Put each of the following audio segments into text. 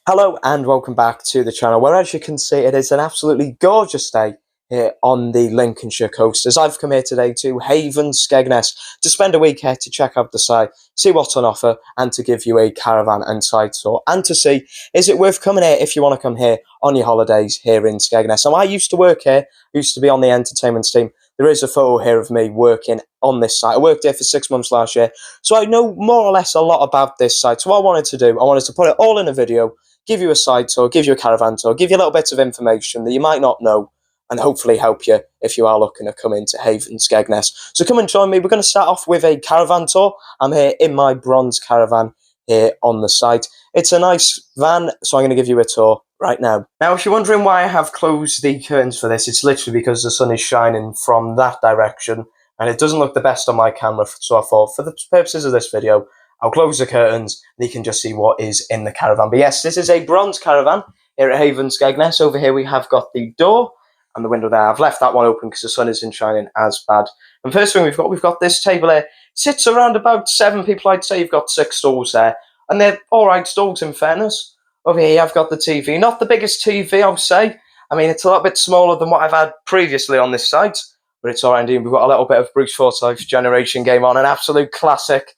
Hello and welcome back to the channel where, as you can see, it is an absolutely gorgeous day here on the Lincolnshire coast, as I've come here today to Haven Skegness to spend a week here to check out the site, see what's on offer, and to give you a caravan and site tour, and to see is it worth coming here if you want to come here on your holidays here in Skegness. Now, I used to work here, I used to be on the entertainment team. There is a photo here of me working on this site. I worked here for 6 months last year, so I know more or less a lot about this site. So what I wanted to do, I wanted to put it all in a video, give you a site tour, give you a caravan tour, give you a little bit of information that you might not know, and hopefully help you if you are looking to come into Haven Skegness. So come and join me. We're going to start off with a caravan tour. I'm here in my bronze caravan here on the site. It's a nice van, so I'm going to give you a tour right now. Now, if you're wondering why I have closed the curtains for this, it's literally because the sun is shining from that direction, and it doesn't look the best on my camera, so I thought, for the purposes of this video, I'll close the curtains and you can just see what is in the caravan. But yes, this is a bronze caravan here at Haven Skegness. Over here we have got the door and the window there. I've left that one open because the sun isn't shining as bad. And first thing we've got this table here. It sits around about 7 people, I'd say. You've got 6 stools there. And they're alright stools, in fairness. Over here I've got the TV. Not the biggest TV, I would say. I mean, it's a little bit smaller than what I've had previously on this site. But it's alright indeed. We've got a little bit of Bruce Forsyth's Generation game on. An absolute classic.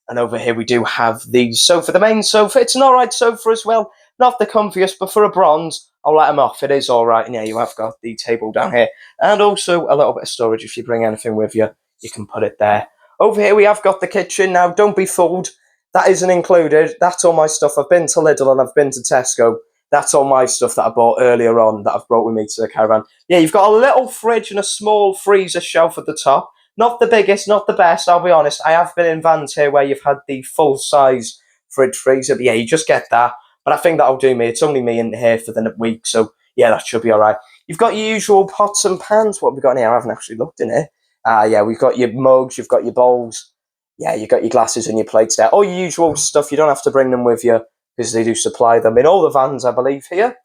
And over here we do have the sofa, the main sofa. It's an alright sofa as well. Not the comfiest, but for a bronze, I'll let them off. It is alright. And yeah, you have got the table down here. And also a little bit of storage. If you bring anything with you, you can put it there. Over here we have got the kitchen. Now, don't be fooled. That isn't included. That's all my stuff. I've been to Lidl and I've been to Tesco. That's all my stuff that I bought earlier on that I've brought with me to the caravan. Yeah, you've got a little fridge and a small freezer shelf at the top. Not the biggest, not the best, I'll be honest. I have been in vans here where you've had the full-size fridge freezer. But yeah, you just get that. But I think that'll do me. It's only me in here for the week, so yeah, that should be all right. You've got your usual pots and pans. What have we got in here? I haven't actually looked in here. Yeah, we've got your mugs, you've got your bowls. Yeah, you've got your glasses and your plates there. All your usual stuff. You don't have to bring them with you because they do supply them in all the vans, I believe, here.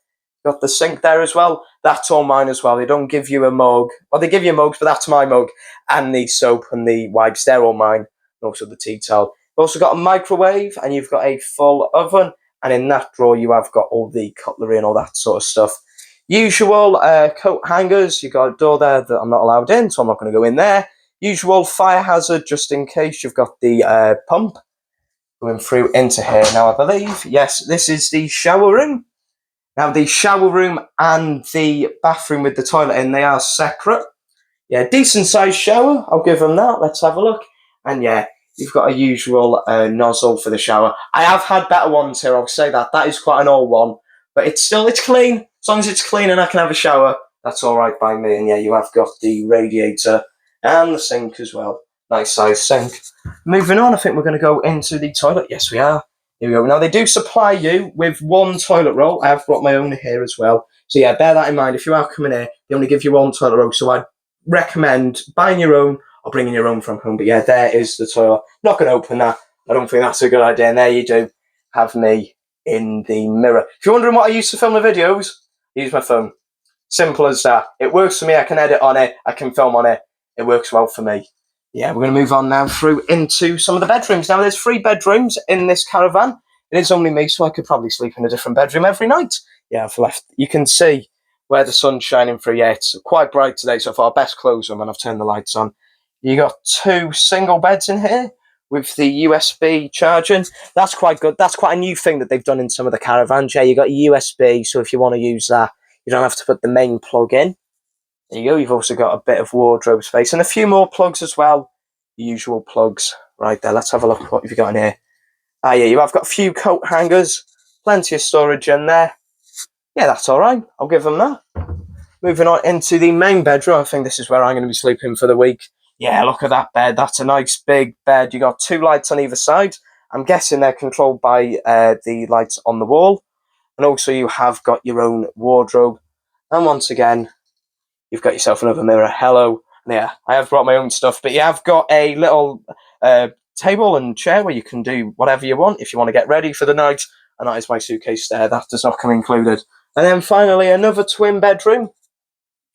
Got the sink there as well. That's all mine as well. They don't give you a mug. Well, they give you mugs, but that's my mug. And the soap and the wipes, they're all mine. And also the tea towel. You've also got a microwave and you've got a full oven. And in that drawer, you have got all the cutlery and all that sort of stuff. Usual coat hangers. You've got a door there that I'm not allowed in, so I'm not going to go in there. Usual fire hazard, just in case. You've got the pump going through into here now, I believe. Yes, this is the shower room. Now, the shower room and the bathroom with the toilet in, they are separate. Yeah, decent-sized shower. I'll give them that. Let's have a look. And yeah, you've got a usual nozzle for the shower. I have had better ones here, I'll say that. That is quite an old one. But it's clean. As long as it's clean and I can have a shower, that's all right by me. And yeah, you have got the radiator and the sink as well. Nice-sized sink. Moving on, I think we're going to go into the toilet. Yes, we are. Here we go. Now, they do supply you with one toilet roll. I have brought my own here as well. So, yeah, bear that in mind. If you are coming here, they only give you one toilet roll. So, I'd recommend buying your own or bringing your own from home. But, yeah, there is the toilet. Not going to open that. I don't think that's a good idea. And there you do have me in the mirror. If you're wondering what I use to film the videos, I use my phone. Simple as that. It works for me. I can edit on it. I can film on it. It works well for me. Yeah, we're going to move on now through into some of the bedrooms. Now, there's 3 bedrooms in this caravan. It is only me, so I could probably sleep in a different bedroom every night. Yeah, I've left. You can see where the sun's shining through. Yeah, it's quite bright today, so I thought I'd best close them and I've turned the lights on. You got 2 single beds in here with the USB charging. That's quite good. That's quite a new thing that they've done in some of the caravans. Yeah, you got USB, so if you want to use that, you don't have to put the main plug in. There you go. You've also got a bit of wardrobe space and a few more plugs as well. The usual plugs right there. Let's have a look. What have you got in here? Ah, yeah, you have got a few coat hangers. Plenty of storage in there. Yeah, that's all right. I'll give them that. Moving on into the main bedroom. I think this is where I'm going to be sleeping for the week. Yeah, look at that bed. That's a nice big bed. You got 2 lights on either side. I'm guessing they're controlled by the lights on the wall. And also you have got your own wardrobe. And once again, you've got yourself another mirror. Hello. Yeah, I have brought my own stuff, but you have got a little table and chair where you can do whatever you want if you want to get ready for the night. And that is my suitcase there. That does not come included. And then finally, another twin bedroom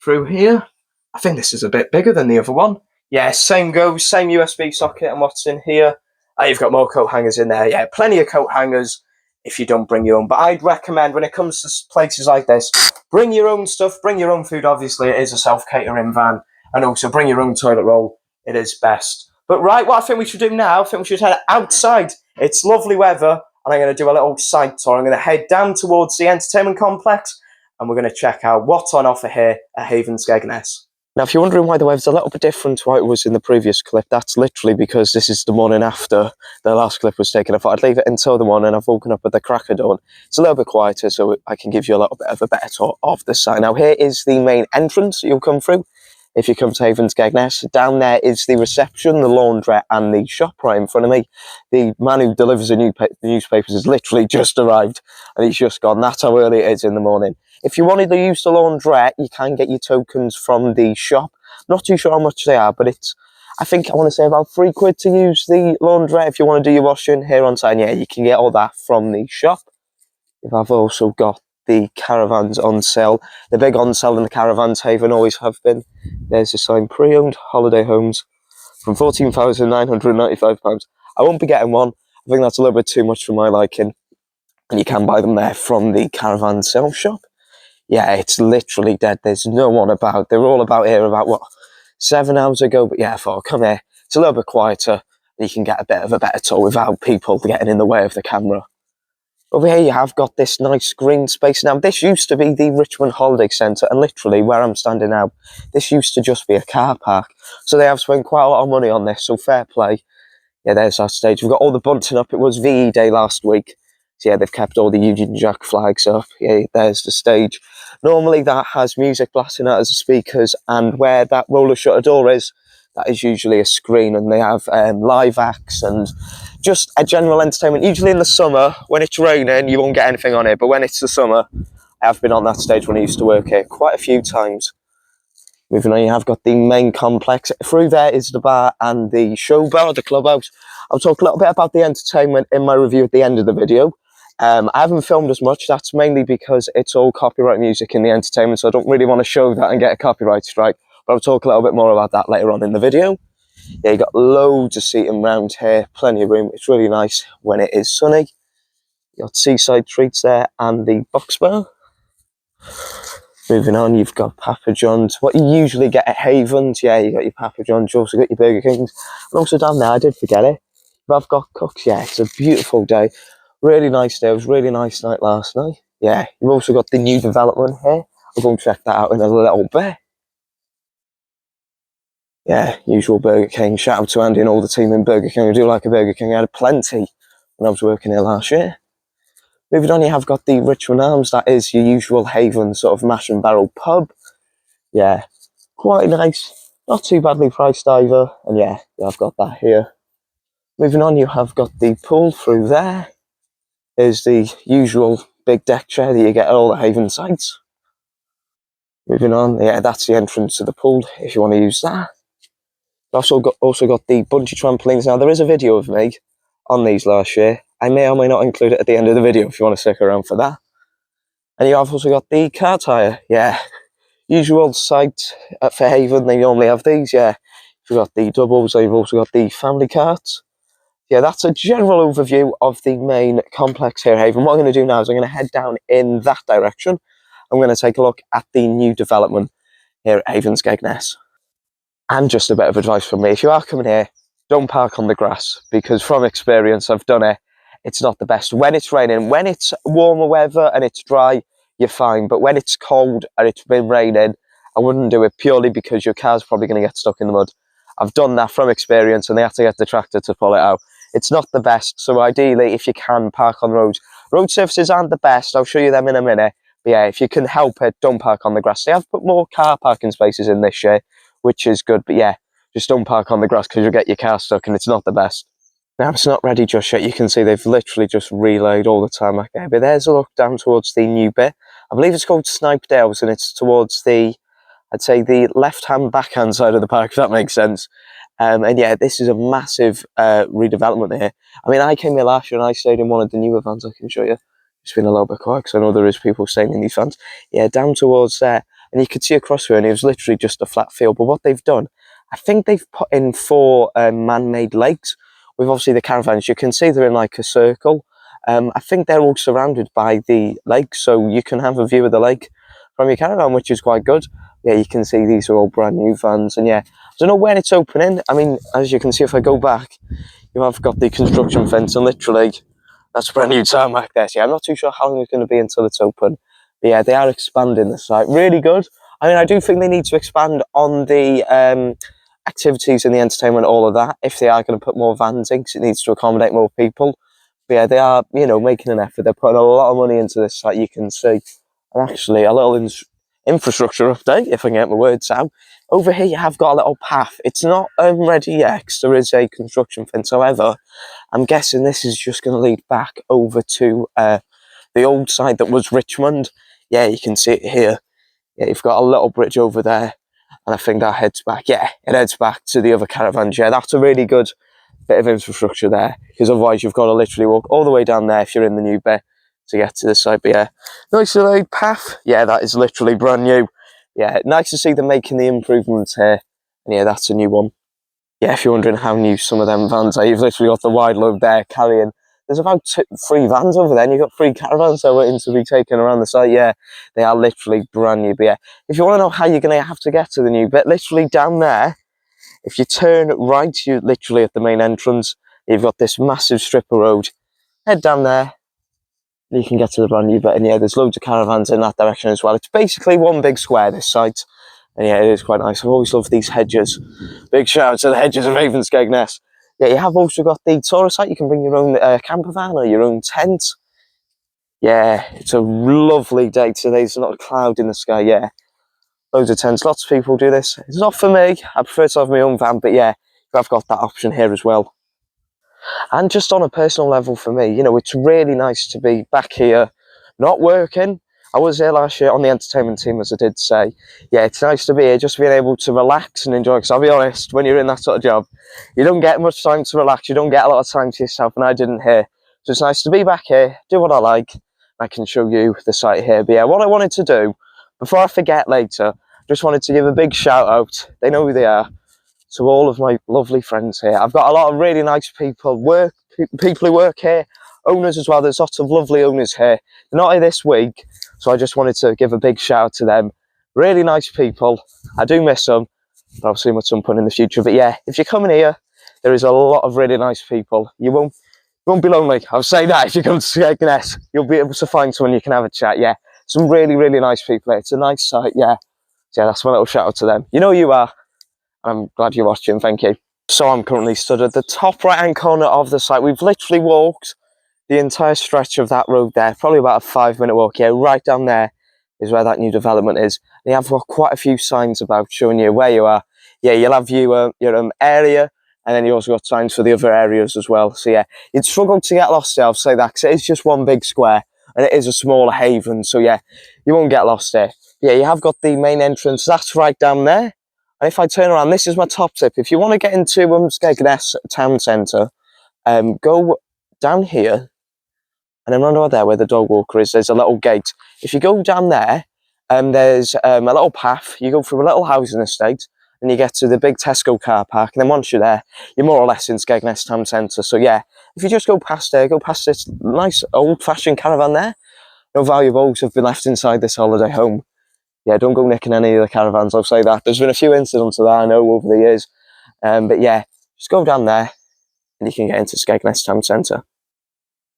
through here. I think this is a bit bigger than the other one. Yeah, same goes, same USB socket and what's in here. You've got more coat hangers in there. Yeah, plenty of coat hangers if you don't bring your own. But I'd recommend, when it comes to places like this, bring your own stuff, bring your own food. Obviously, it is a self-catering van, and also bring your own toilet roll. It is best. But right, what I think we should do now, I think we should head outside. It's lovely weather, and I'm going to do a little site tour. I'm going to head down towards the entertainment complex, and we're going to check out what's on offer here at Haven Skegness. Now, if you're wondering why the weather's a little bit different to what it was in the previous clip, that's literally because this is the morning after the last clip was taken. I thought I'd leave it until the morning. I've woken up with the crack of dawn. It's a little bit quieter, so I can give you a little bit of a better tour of the site. Now, here is the main entrance you'll come through if you come to Haven Skegness. Down there is the reception, the laundrette, and the shop right in front of me. The man who delivers the newspapers has literally just arrived, and he's just gone. That's how early it is in the morning. If you wanted to use the laundrette, you can get your tokens from the shop. Not too sure how much they are, but it's, I think, I want to say about £3 to use the laundrette if you want to do your washing here on site. And yeah, you can get all that from the shop. I've also got the caravans on sale. They're big on sale in the caravans, Haven always have been. There's a sign, pre-owned holiday homes from £14,995. I won't be getting one. I think that's a little bit too much for my liking. And you can buy them there from the caravan sale shop. Yeah, it's literally dead. There's no one about. They were all about here about, what, 7 hours ago? But yeah, I thought, come here. It's a little bit quieter. You can get a bit of a better tour without people getting in the way of the camera. Over here you have got this nice green space. Now, this used to be the Richmond Holiday Centre, and literally where I'm standing now, this used to just be a car park. So they have spent quite a lot of money on this, so fair play. Yeah, there's our stage. We've got all the bunting up. It was VE Day last week. So yeah, they've kept all the Union Jack flags up. Yeah, there's the stage. Normally that has music blasting out as the speakers, and where that roller shutter door is, that is usually a screen, and they have live acts and just a general entertainment. Usually in the summer, when it's raining, you won't get anything on it, but when it's the summer, I have been on that stage when I used to work here quite a few times. Moving on, you have got the main complex. Through there is the bar and the show bar, the clubhouse. I'll talk a little bit about the entertainment in my review at the end of the video. I haven't filmed as much. That's mainly because it's all copyright music in the entertainment, so I don't really want to show that and get a copyright strike. But I'll talk a little bit more about that later on in the video. Yeah, you got loads of seating around here, plenty of room. It's really nice when it is sunny. You got seaside treats there and the box bar. Moving on, you've got Papa John's. What you usually get at Havens, yeah, you got your Papa John's. You also got your Burger Kings. And also down there, I did forget it, but I've got Cooks. Yeah, it's a beautiful day. Really nice day. It was a really nice night last night. Yeah, you've also got the new development here. I'll go and check that out in a little bit. Yeah, usual Burger King. Shout out to Andy and all the team in Burger King. I do like a Burger King. I had plenty when I was working here last year. Moving on, you have got the Richmond Arms. That is your usual Haven sort of mash and barrel pub. Yeah, quite nice. Not too badly priced either. And yeah, I've got that here. Moving on, you have got the pool through there. There's the usual big deck chair that you get at all the Haven sites. Moving on, yeah, that's the entrance to the pool if you want to use that. Also got the bungee trampolines. Now, there is a video of me on these last year. I may or may not include it at the end of the video if you want to stick around for that. And you have also got the car tyre. Yeah, usual site for Haven. They normally have these. Yeah, you've got the doubles. You've also got the family carts. Yeah, that's a general overview of the main complex here at Haven. What I'm going to do now is I'm going to head down in that direction. I'm going to take a look at the new development here at Haven Skegness. And just a bit of advice from me. If you are coming here, don't park on the grass, because from experience, I've done it. It's not the best. When it's raining, when it's warmer weather and it's dry, you're fine. But when it's cold and it's been raining, I wouldn't do it, purely because your car's probably going to get stuck in the mud. I've done that from experience, and they have to get the tractor to pull it out. It's not the best. So ideally, if you can, park on roads. Road surfaces aren't the best. I'll show you them in a minute. But yeah, if you can help it, don't park on the grass. They have put more car parking spaces in this year, which is good. But yeah, just don't park on the grass, because you'll get your car stuck, and it's not the best. Now, it's not ready just yet. You can see they've literally just relayed all the tarmac there. But there's a look down towards the new bit. I believe it's called Snipedales, and it's towards the, I'd say, the left-hand, backhand side of the park, if that makes sense. And yeah, this is a massive redevelopment here. I mean, I came here last year and I stayed in one of the newer vans. I can show you. It's been a little bit quiet because I know there is people staying in these vans. Yeah, down towards there. And you could see across here, and it was literally just a flat field. But what they've done, I think they've put in 4 man-made lakes. With obviously the caravans, you can see they're in like a circle. I think they're all surrounded by the lake, so you can have a view of the lake from your caravan, which is quite good. Yeah, you can see these are all brand new vans, and yeah, I don't know when it's opening. I mean, as you can see, if I go back, you have got the construction fence, and literally, that's brand new tarmac there. So yeah, I'm not too sure how long it's going to be until it's open. But yeah, they are expanding the site. Really good. I mean, I do think they need to expand on the activities and the entertainment, all of that, if they are going to put more vans in, because it needs to accommodate more people. But yeah, they are, you know, making an effort. They're putting a lot of money into this site, you can see. And actually, a little infrastructure update, if I can get my words out. Over here, you have got a little path. It's not ready yet, because there is a construction fence. However, I'm guessing this is just going to lead back over to the old site that was Richmond. Yeah, you can see it here. Yeah, you've got a little bridge over there, and I think that heads back. Yeah, it heads back to the other caravans. Yeah, that's a really good bit of infrastructure there, because otherwise you've got to literally walk all the way down there if you're in the new bit to get to the site. But yeah, nice little path. Yeah, that is literally brand new. Yeah, nice to see them making the improvements here. And yeah, that's a new one. Yeah, if you're wondering how new some of them vans are, you've literally got the wide load there carrying. There's about 3 vans over there, and you've got 3 caravans that are waiting to be taken around the site. Yeah, they are literally brand new. But yeah, if you want to know how you're going to have to get to the new bit, literally down there, if you turn right, you're literally at the main entrance. You've got this massive strip of road. Head down there, you can get to the brand new bit. And yeah, there's loads of caravans in that direction as well. It's basically one big square, this site. And yeah, it is quite nice. I've always loved these hedges. Big shout out to the hedges of Haven Skegness. Yeah, you have also got the tourist site. You can bring your own camper van or your own tent. Yeah, it's a lovely day today. There's not a cloud in the sky. Yeah, loads of tents. Lots of people do this. It's not for me. I prefer to have my own van, but yeah, I've got that option here as well. And just on a personal level for me, you know, it's really nice to be back here, not working. I was here last year on the entertainment team, as I did say. Yeah, it's nice to be here, just being able to relax and enjoy. Because I'll be honest, when you're in that sort of job, you don't get much time to relax. You don't get a lot of time to yourself, and I didn't here. So it's nice to be back here, do what I like. I can show you the site here. But yeah, what I wanted to do, before I forget later, just wanted to give a big shout out. They know who they are. To all of my lovely friends here. I've got a lot of really nice people who work here, owners as well. There's lots of lovely owners here. They're not here this week, so I just wanted to give a big shout out to them. Really nice people. I do miss them, but I'll see them at some point in the future. But yeah, if you're coming here, there is a lot of really nice people. You won't be lonely. I'll say that. If you come to Skegness, you'll be able to find someone you can have a chat. Yeah, some really, really nice people here. It's a nice site. Yeah, so yeah, that's my little shout out to them. You know who you are. I'm glad you're watching, thank you. So I'm currently stood at the top right hand corner of the site. We've literally walked the entire stretch of that road there, probably about a 5-minute walk. Yeah, right down there is where that new development is. And you have got quite a few signs about showing you where you are. Yeah, you'll have your area, and then you also got signs for the other areas as well. So yeah, you'd struggle to get lost there, I'll say that, because it is just one big square, and it is a smaller haven. So yeah, you won't get lost there. Yeah, you have got the main entrance, that's right down there. And if I turn around, this is my top tip. If you want to get into Skegness town centre, go down here, and then round about there where the dog walker is, there's a little gate. If you go down there, there's a little path. You go through a little housing estate, and you get to the big Tesco car park. And then once you're there, you're more or less in Skegness town centre. So yeah, if you just go past there, go past this nice old-fashioned caravan there. No valuables have been left inside this holiday home. Yeah, don't go nicking any of the caravans, I'll say that. There's been a few incidents of that, I know, over the years. But yeah, just go down there and you can get into Skegness town centre.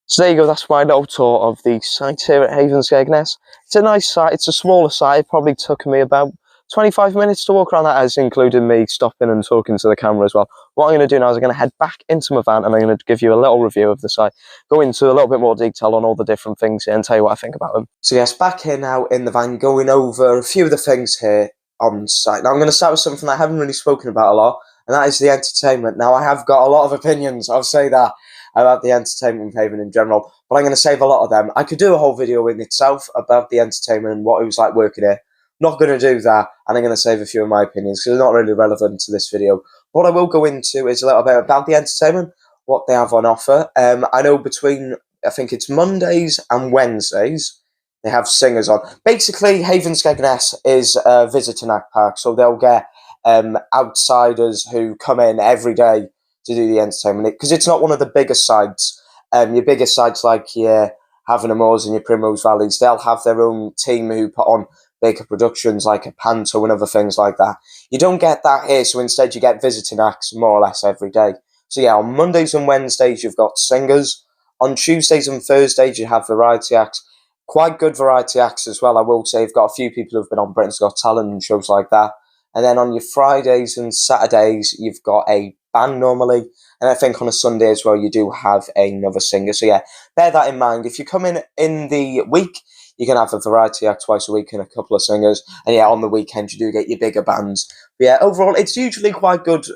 So there you go, that's my little tour of the site here at Haven Skegness. It's a nice site, it's a smaller site. It probably took me about 25 minutes to walk around that, as including me stopping and talking to the camera as well. What I'm going to do now is I'm going to head back into my van, and I'm going to give you a little review of the site, go into a little bit more detail on all the different things here and tell you what I think about them. So yes, back here now in the van, going over a few of the things here on site. Now I'm going to start with something I haven't really spoken about a lot, and that is the entertainment. Now I have got a lot of opinions, I'll say that, about the entertainment in Haven in general, but I'm going to save a lot of them. I could do a whole video in itself about the entertainment and what it was like working here. Not going to do that, and I'm going to save a few of my opinions because they're not really relevant to this video. What I will go into is a little bit about the entertainment, what they have on offer. I know between, I think it's Mondays and Wednesdays, they have singers on. Basically, Haven Skegness is a visitor night park, so they'll get outsiders who come in every day to do the entertainment, because it's not one of the biggest sites. Your bigger sites like your Haven Moors and your Primrose Valleys, they'll have their own team who put on bigger productions like a panto and other things like that. You don't get that here, so instead you get visiting acts more or less every day. So yeah, on Mondays and Wednesdays you've got singers. On Tuesdays and Thursdays you have variety acts. Quite good variety acts as well, I will say. You've got a few people who've been on Britain's Got Talent and shows like that. And then on your Fridays and Saturdays, you've got a band normally. And I think on a Sunday as well, you do have another singer. So yeah, bear that in mind. If you come in the week, you can have a variety act twice a week and a couple of singers. And yeah, on the weekend, you do get your bigger bands. But yeah, overall, it's usually quite good,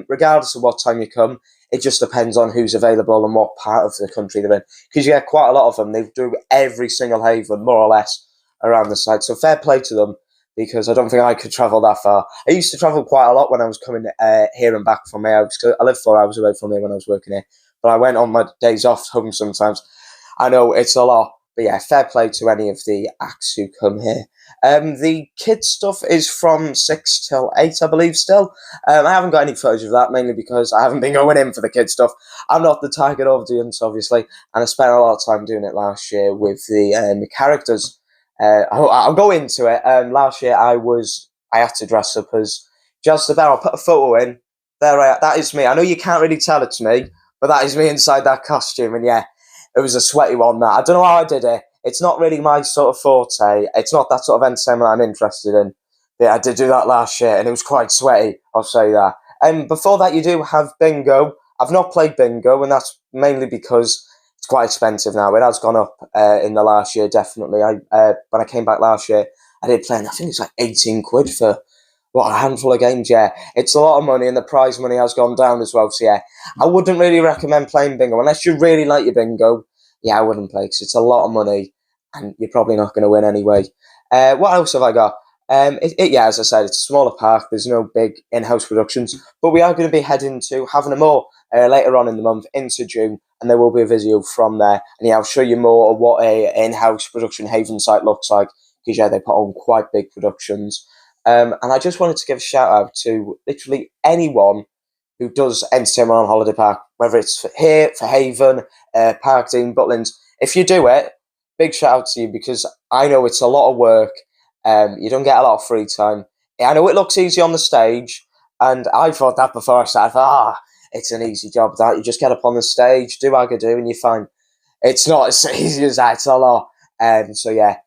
regardless of what time you come. It just depends on who's available and what part of the country they're in. Because you get quite a lot of them. They do every single haven, more or less, around the side. So fair play to them, because I don't think I could travel that far. I used to travel quite a lot when I was coming here and back from my house. Cause I lived 4 hours away from here when I was working here. But I went on my days off home sometimes. I know it's a lot. But yeah, fair play to any of the acts who come here. The kids stuff is from 6 till 8, I believe, still. I haven't got any footage of that, mainly because I haven't been going in for the kids stuff. I'm not the target audience, obviously, and I spent a lot of time doing it last year with the characters. I'll go into it. Last year, I had to dress up as Jazz the Bear. I'll put a photo in. That is me. I know you can't really tell it's me, but that is me inside that costume, and yeah, it was a sweaty one. That I don't know how I did it. It's not really my sort of forte. It's not that sort of entertainment I'm interested in. Yeah, I did do that last year, and it was quite sweaty, I'll say that. And before that, you do have bingo. I've not played bingo, and that's mainly because it's quite expensive now. It has gone up in the last year, definitely. When I came back last year, I did play, and I think it's like 18 quid for, what, a handful of games. Yeah, it's a lot of money, and the prize money has gone down as well. So yeah, I wouldn't really recommend playing bingo unless you really like your bingo. Yeah, I wouldn't play because it's a lot of money, and you're probably not going to win anyway. What else have I got? Yeah, as I said, it's a smaller park. There's no big in-house productions, but we are going to be heading to Haven Moor later on in the month into June, and there will be a video from there. And yeah, I'll show you more of what a in-house production Haven site looks like, because yeah, they put on quite big productions. And I just wanted to give a shout out to literally anyone who does entertainment on Holiday Park, whether it's for Haven, Parkdean, Butlins. If you do it, big shout out to you, because I know it's a lot of work. You don't get a lot of free time. I know it looks easy on the stage, and I thought that before I started. It's an easy job. That you just get up on the stage, do Agadoo, and you're fine. It's not as easy as that. It's a lot. So yeah,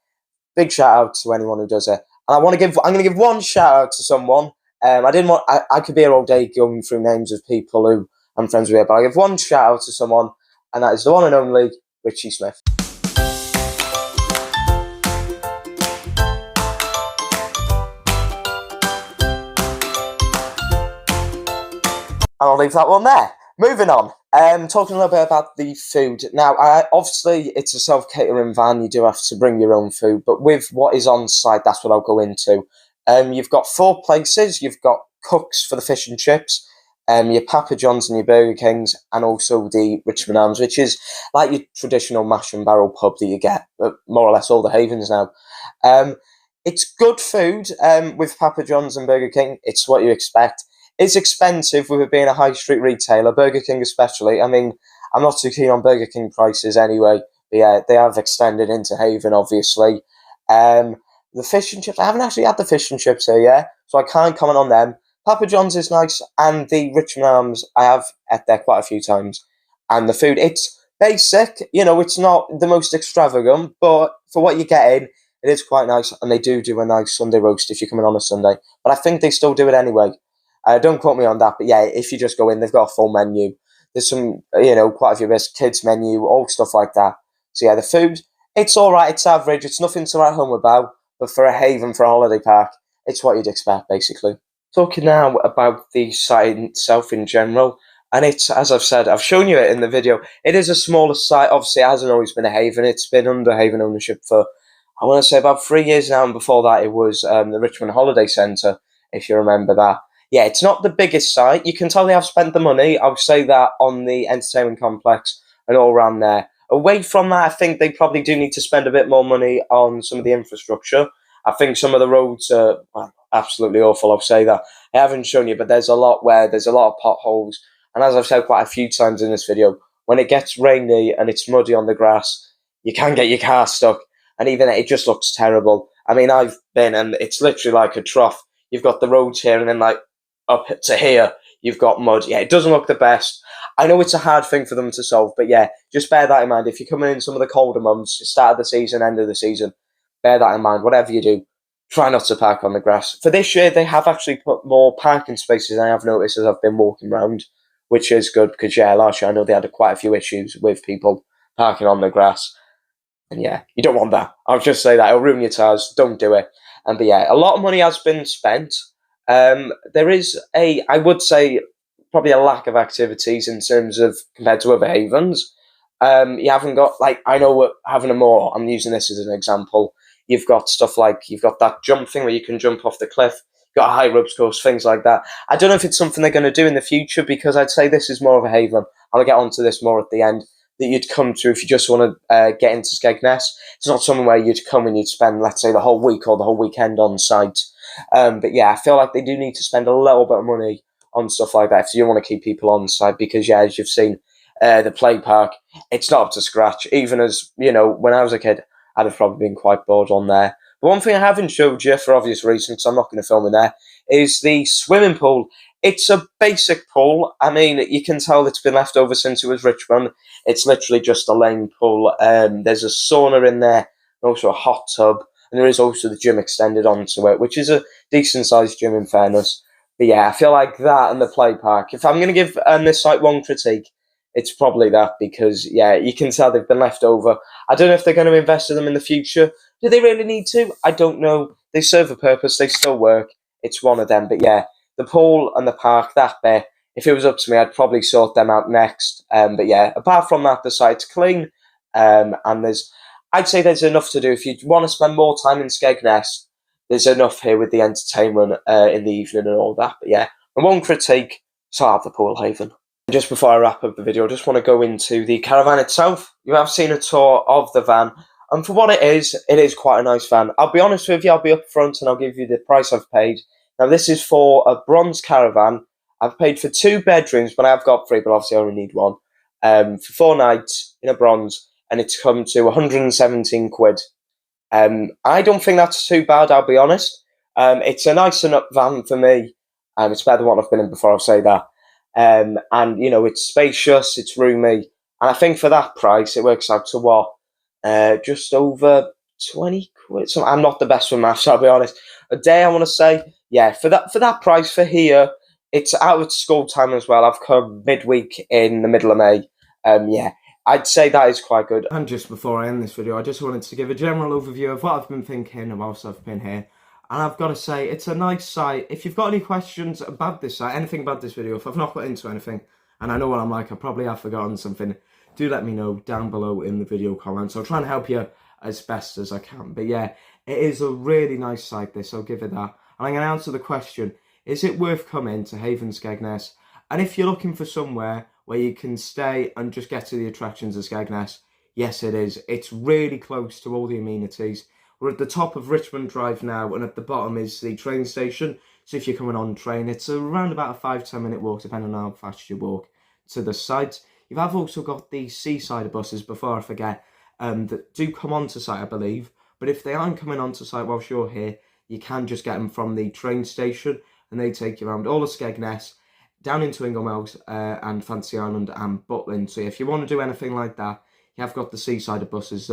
big shout out to anyone who does it. And I'm going to give one shout out to someone. I could be here all day going through names of people who I'm friends with, but I'll give one shout out to someone, and that is the one and only Richie Smith. I'll leave that one there. Moving on. Talking a little bit about the food. Now, obviously, it's a self-catering van. You do have to bring your own food. But with what is on site, that's what I'll go into. You've got 4 places. You've got cooks for the fish and chips, your Papa John's and your Burger Kings, and also the Richmond Arms, which is like your traditional mash and barrel pub that you get at more or less all the havens now. It's good food with Papa John's and Burger King. It's what you expect. It's expensive with it being a high street retailer, Burger King especially. I mean, I'm not too keen on Burger King prices anyway, but yeah, they have extended into Haven, obviously. The fish and chips, I haven't actually had the fish and chips here yet, so I can't comment on them. Papa John's is nice, and the Richmond Arms, I have ate there quite a few times. And the food, it's basic, it's not the most extravagant, but for what you're getting, it is quite nice, and they do a nice Sunday roast if you're coming on a Sunday. But I think they still do it anyway. Don't quote me on that, but yeah, if you just go in, they've got a full menu. There's some, quite a few bits, kids menu, all stuff like that. So yeah, the food, it's alright, it's average, it's nothing to write home about, but for a haven, for a holiday park, it's what you'd expect, basically. Talking now about the site itself in general, and it's, as I've said, I've shown you it in the video, it is a smaller site. Obviously it hasn't always been a haven, it's been under haven ownership for, I want to say, about 3 years now, and before that it was the Richmond Holiday Centre, if you remember that. Yeah, it's not the biggest site. You can tell they have spent the money. I'll say that on the entertainment complex and all around there. Away from that, I think they probably do need to spend a bit more money on some of the infrastructure. I think some of the roads are absolutely awful, I'll say that. I haven't shown you, but there's a lot of potholes. And as I've said quite a few times in this video, when it gets rainy and it's muddy on the grass, you can get your car stuck, and even it just looks terrible. I mean, I've been, and it's literally like a trough. You've got the roads here, and then like up to here, you've got mud. Yeah, it doesn't look the best. I know it's a hard thing for them to solve, but yeah, just bear that in mind. If you're coming in some of the colder months, start of the season, end of the season, bear that in mind. Whatever you do, try not to park on the grass. For this year, they have actually put more parking spaces I have noticed as I've been walking around, which is good because, yeah, last year I know they had quite a few issues with people parking on the grass. And yeah, you don't want that. I'll just say that. It'll ruin your tyres. Don't do it. But yeah, a lot of money has been spent. There is I would say, probably a lack of activities in terms of compared to other havens. You haven't got, like, I know having a more, I'm using this as an example. You've got stuff like, you've got that jump thing where you can jump off the cliff. You've got a high ropes course, things like that. I don't know if it's something they're going to do in the future, because I'd say this is more of a haven. I'll get onto this more at the end, that you'd come to if you just want to get into Skegness. It's not somewhere where you'd come and you'd spend, let's say, the whole week or the whole weekend on site. But yeah, I feel like they do need to spend a little bit of money on stuff like that if you want to keep people on site, because yeah, as you've seen, the play park, it's not up to scratch. Even as, you know, when I was a kid, I'd have probably been quite bored on there. But one thing I haven't showed you, for obvious reasons, so I'm not going to film in there, is the swimming pool. It's a basic pool. I mean, you can tell it's been left over since it was Richmond. It's literally just a lane pool. There's a sauna in there, and also a hot tub, and there is also the gym extended onto it, which is a decent-sized gym in fairness. But yeah, I feel like that and the play park, if I'm going to give this site one critique, it's probably that, because yeah, you can tell they've been left over. I don't know if they're going to invest in them in the future. Do they really need to? I don't know. They serve a purpose. They still work. It's one of them. But yeah, the pool and the park, that bit, if it was up to me, I'd probably sort them out next. But yeah, apart from that, the site's clean. And I'd say there's enough to do. If you want to spend more time in Skegness, there's enough here with the entertainment in the evening and all that. But yeah, and one critique, so I'll have the pool haven. Just before I wrap up the video, I just want to go into the caravan itself. You have seen a tour of the van, and for what it is quite a nice van. I'll be honest with you, I'll be up front and I'll give you the price I've paid. Now, this is for a bronze caravan. I've paid for 2 bedrooms, but I've got 3, but obviously I only need 1. For 4 nights in a bronze, and it's come to 117 quid. I don't think that's too bad, I'll be honest. It's a nice enough van for me. It's better than what I've been in before, I'll say that. And, you know, it's spacious, it's roomy, and I think for that price, it works out to what? Just over 20 quid. So I'm not the best with maths, I'll be honest. A day, I want to say. Yeah, for that price for here, it's out of school time as well. I've come midweek in the middle of May. Yeah, I'd say that is quite good. And just before I end this video, I just wanted to give a general overview of what I've been thinking whilst I've been here. And I've got to say, it's a nice site. If you've got any questions about this site, anything about this video, if I've not got into anything, and I know what I'm like, I probably have forgotten something, do let me know down below in the video comments. I'll try and help you as best as I can. But yeah, it is a really nice site, this, I'll give it that. And I'm going to answer the question, is it worth coming to Haven Skegness? And if you're looking for somewhere where you can stay and just get to the attractions of Skegness, yes it is. It's really close to all the amenities. We're at the top of Richmond Drive now, and at the bottom is the train station. So if you're coming on train, it's around about a 5-10 minute walk, depending on how fast you walk to the site. You have also got the seaside buses, before I forget, that do come onto site, I believe. But if they aren't coming onto site whilst you're here, you can just get them from the train station, and they take you around all of Skegness, down into Inglemells and Fancy Island and Butlin. So if you want to do anything like that, you have got the seaside buses.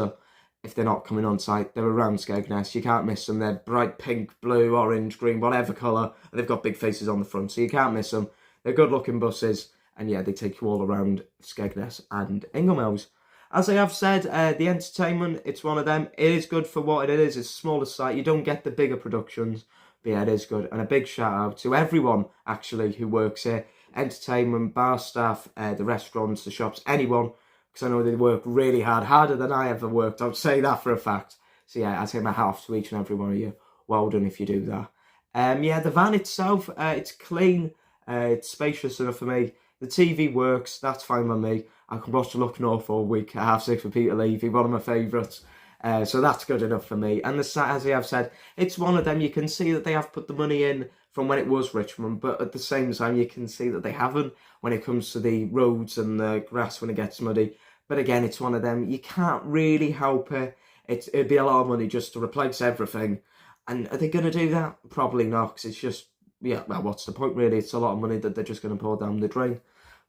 If they're not coming on site, they're around Skegness. You can't miss them. They're bright pink, blue, orange, green, whatever colour. And they've got big faces on the front, so you can't miss them. They're good-looking buses. And yeah, they take you all around Skegness and Inglemells. As I have said, the entertainment, it's one of them. It is good for what it is. It's a smaller site. You don't get the bigger productions. But yeah, it is good. And a big shout out to everyone, actually, who works here. Entertainment, bar staff, the restaurants, the shops, anyone. Because I know they work really hard, harder than I ever worked. I'll say that for a fact. So yeah, I take my hat off to each and every one of you. Well done if you do that. Yeah, the van itself, it's clean. It's spacious enough for me. The TV works. That's fine with me. I can watch the Look North all week at 6:30 for Peter Levy, one of my favourites. So that's good enough for me. And the site, as I have said, it's one of them. You can see that they have put the money in from when it was Richmond, but at the same time you can see that they haven't when it comes to the roads and the grass when it gets muddy. But again, it's one of them, you can't really help it. It'd be a lot of money just to replace everything. And are they going to do that? Probably not, because it's just, yeah, well, what's the point really? It's a lot of money that they're just going to pour down the drain.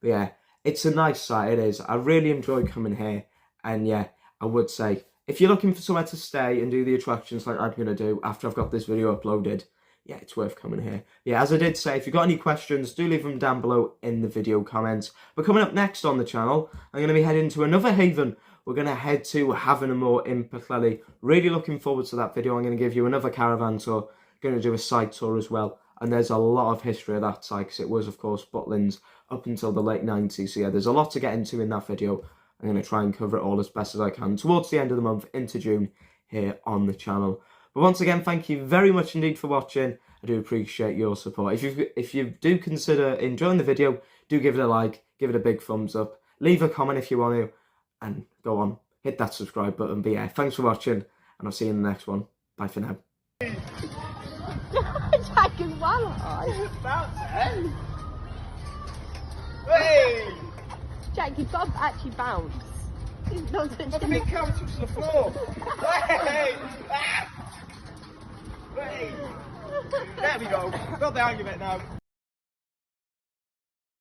But yeah, it's a nice site, it is. I really enjoy coming here. And yeah, I would say, if you're looking for somewhere to stay and do the attractions like I'm going to do after I've got this video uploaded, yeah, it's worth coming here. Yeah, as I did say, if you've got any questions, do leave them down below in the video comments. But coming up next on the channel, I'm going to be heading to another haven. We're going to head to Haven Skegness in Pwllheli. Really looking forward to that video. I'm going to give you another caravan tour. Going to do a site tour as well. And there's a lot of history of that site, because it was, of course, Butlins up until the late 90s. So yeah, there's a lot to get into in that video. I'm going to try and cover it all as best as I can towards the end of the month, into June, here on the channel. But once again, thank you very much indeed for watching. I do appreciate your support. If you do consider enjoying the video, do give it a like, give it a big thumbs up, leave a comment if you want to, and go on, hit that subscribe button. But yeah, thanks for watching, and I'll see you in the next one. Bye for now. Jack is well high. Bounce, hey! Jack, you've got to actually bounce. He's not Look at me come to the floor. Hey! Ah! Hey! There we go. Got the hang of it now.